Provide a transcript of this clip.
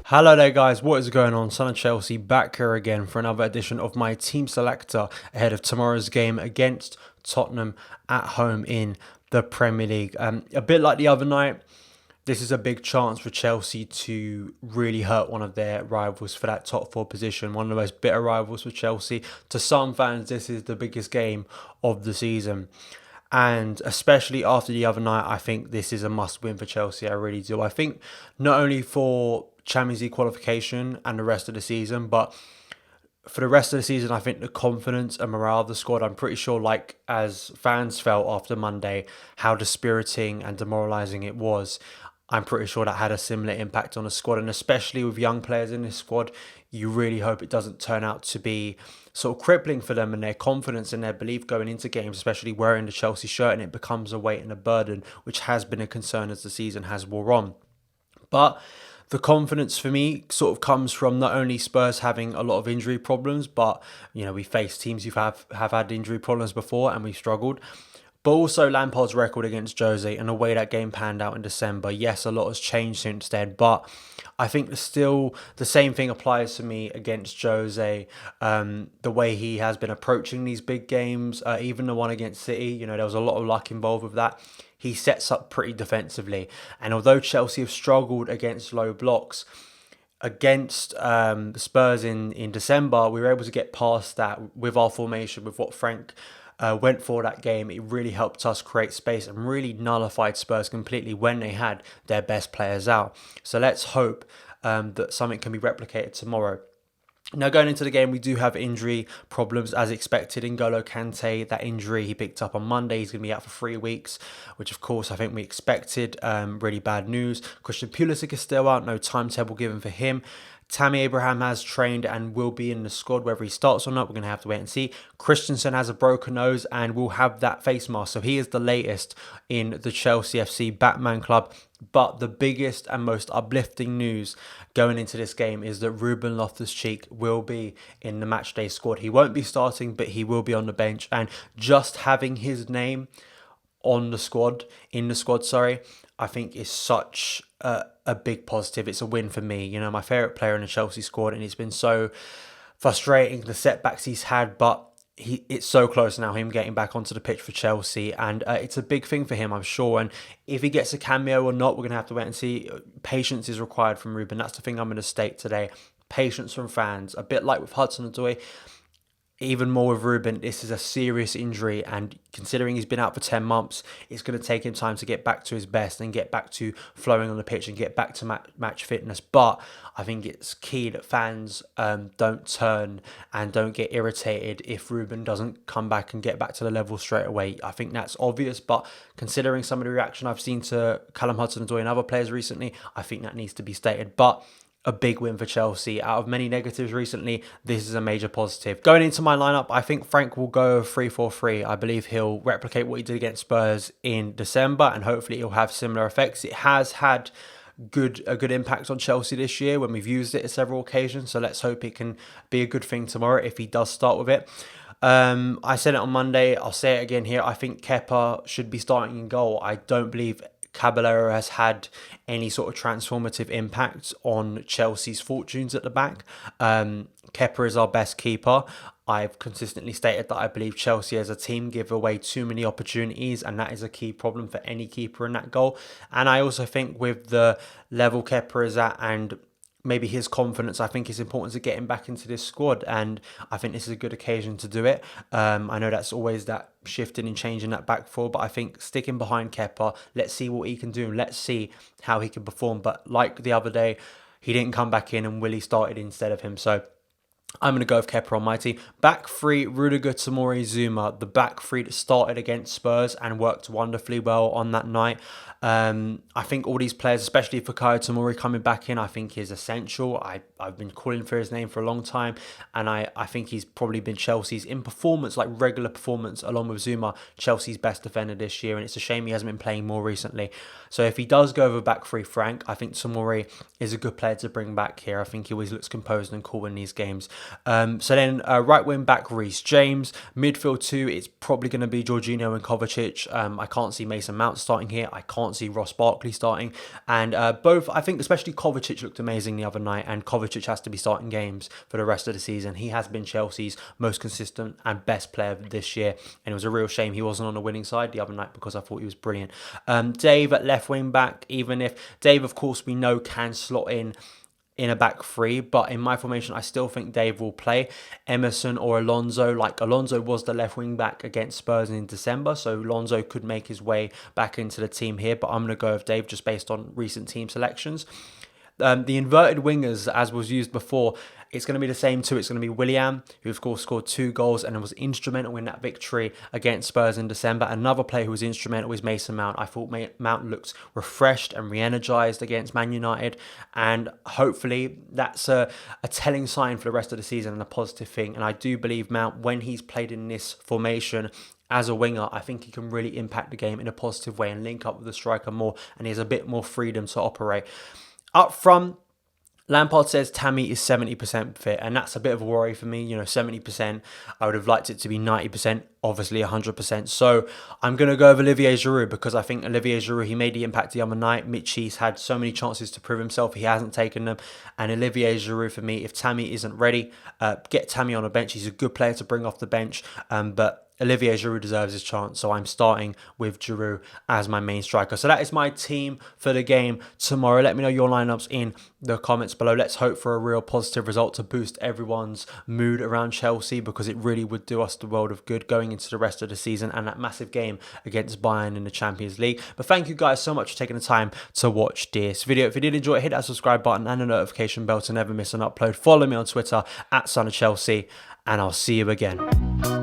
Hello there guys, what is going on? Son of Chelsea back here again for another edition of my team selector ahead of tomorrow's game against Tottenham at home in the Premier League. A bit like the other night, this is a big chance for Chelsea to really hurt one of their rivals for that top four position, one of the most bitter rivals for Chelsea. To some fans, this is the biggest game of the season. And especially after the other night, I think this is a must win for Chelsea. I really do. I think not only for Champions League qualification and the rest of the season, but for the rest of the season, I think the confidence and morale of the squad, I'm pretty sure, like as fans felt after Monday, how dispiriting and demoralising it was. I'm pretty sure that had a similar impact on the squad, and especially with young players in this squad, you really hope it doesn't turn out to be sort of crippling for them and their confidence and their belief going into games, especially wearing the Chelsea shirt, and it becomes a weight and a burden, which has been a concern as the season has wore on. But the confidence for me sort of comes from not only Spurs having a lot of injury problems, but we face teams who have had injury problems before and we've struggled. But also Lampard's record against Jose and the way that game panned out in December. Yes, a lot has changed since then, but I think still the same thing applies to me against Jose. The way he has been approaching these big games, even the one against City, there was a lot of luck involved with that. He sets up pretty defensively. And although Chelsea have struggled against low blocks, against the Spurs in December, we were able to get past that with our formation, with what Frank went for that game. It really helped us create space and really nullified Spurs completely when they had their best players out. So let's hope that something can be replicated tomorrow. Now, going into the game, we do have injury problems as expected. N'Golo Kante, that injury he picked up on Monday, he's going to be out for 3 weeks, which of course I think we expected. Really bad news. Christian Pulisic is still out, no timetable given for him. Tammy Abraham has trained and will be in the squad. Whether he starts or not, we're going to have to wait and see. Christensen has a broken nose and will have that face mask. So he is the latest in the Chelsea FC Batman Club. But the biggest and most uplifting news going into this game is that Ruben Loftus-Cheek will be in the matchday squad. He won't be starting, but he will be on the bench. And just having his name in the squad, I think is such a big positive. It's a win for me. My favourite player in the Chelsea squad, and it's been so frustrating, the setbacks he's had, but it's so close now, him getting back onto the pitch for Chelsea, and it's a big thing for him, I'm sure. And if he gets a cameo or not, we're going to have to wait and see. Patience is required from Ruben. That's the thing I'm going to state today. Patience from fans. A bit like with HUDSON-ODOI, even more with Ruben, this is a serious injury, and considering he's been out for 10 months, it's going to take him time to get back to his best and get back to flowing on the pitch and get back to match fitness. But I think it's key that fans don't turn and don't get irritated if Ruben doesn't come back and get back to the level straight away. I think that's obvious, but considering some of the reaction I've seen to Callum Hudson-ODOI and other players recently, I think that needs to be stated. But a big win for Chelsea. Out of many negatives recently, this is a major positive. Going into my lineup, I think Frank will go 3-4-3. I believe he'll replicate what he did against Spurs in December, and hopefully he'll have similar effects. It has had a good impact on Chelsea this year when we've used it at several occasions, so let's hope it can be a good thing tomorrow if he does start with it. I said it on Monday, I'll say it again here. I think Kepa should be starting in goal. I don't believe Caballero has had any sort of transformative impact on Chelsea's fortunes at the back. Kepa is our best keeper. I've consistently stated that I believe Chelsea as a team give away too many opportunities, and that is a key problem for any keeper in that goal. And I also think with the level Kepa is at and maybe his confidence, I think it's important to get him back into this squad, and I think this is a good occasion to do it. I know that's always that shifting and changing that back four, but I think sticking behind Kepa, let's see what he can do and let's see how he can perform. But like the other day, he didn't come back in and Willie started instead of him, so I'm going to go with Kepa on my team. Back three, Rudiger, Tomori, Zuma. The back three that started against Spurs and worked wonderfully well on that night. I think all these players, especially Fikayo Tomori coming back in, I think is essential. I've been calling for his name for a long time, and I think he's probably been Chelsea's, in performance, like regular performance, along with Zuma, Chelsea's best defender this year, and it's a shame he hasn't been playing more recently. So if he does go over back three, Frank, I think Tomori is a good player to bring back here. I think he always looks composed and cool in these games. So then right wing back Reece James, midfield two, it's probably going to be Jorginho and Kovacic. I can't see Mason Mount starting here. I can't see Ross Barkley starting. And both, I think especially Kovacic looked amazing the other night, and Kovacic has to be starting games for the rest of the season. He has been Chelsea's most consistent and best player this year, and it was a real shame he wasn't on the winning side the other night because I thought he was brilliant. Dave at left wing back, even if Dave, of course, we know can slot in a back three, but in my formation, I still think Dave will play Emerson or Alonso. Like, Alonso was the left wing back against Spurs in December, so Alonso could make his way back into the team here, but I'm going to go with Dave just based on recent team selections. The inverted wingers, as was used before, it's going to be the same too. It's going to be Willian, who of course scored 2 goals and was instrumental in that victory against Spurs in December. Another player who was instrumental is Mason Mount. I thought Mount looked refreshed and re-energized against Man United, and hopefully that's a telling sign for the rest of the season and a positive thing. And I do believe Mount, when he's played in this formation as a winger, I think he can really impact the game in a positive way and link up with the striker more, and he has a bit more freedom to operate. Up front, Lampard says Tammy is 70% fit, and that's a bit of a worry for me. 70%. I would have liked it to be 90%, obviously 100%. So I'm going to go with Olivier Giroud, because I think Olivier Giroud, he made the impact the other night. Mitchie's had so many chances to prove himself. He hasn't taken them. And Olivier Giroud, for me, if Tammy isn't ready, get Tammy on a bench. He's a good player to bring off the bench, but Olivier Giroud deserves his chance, so I'm starting with Giroud as my main striker. So that is my team for the game tomorrow. Let me know your lineups in the comments below. Let's hope for a real positive result to boost everyone's mood around Chelsea, because it really would do us the world of good going into the rest of the season and that massive game against Bayern in the Champions League. But thank you guys so much for taking the time to watch this video. If you did enjoy it, hit that subscribe button and the notification bell to never miss an upload. Follow me on Twitter at SonOfChelsea, and I'll see you again.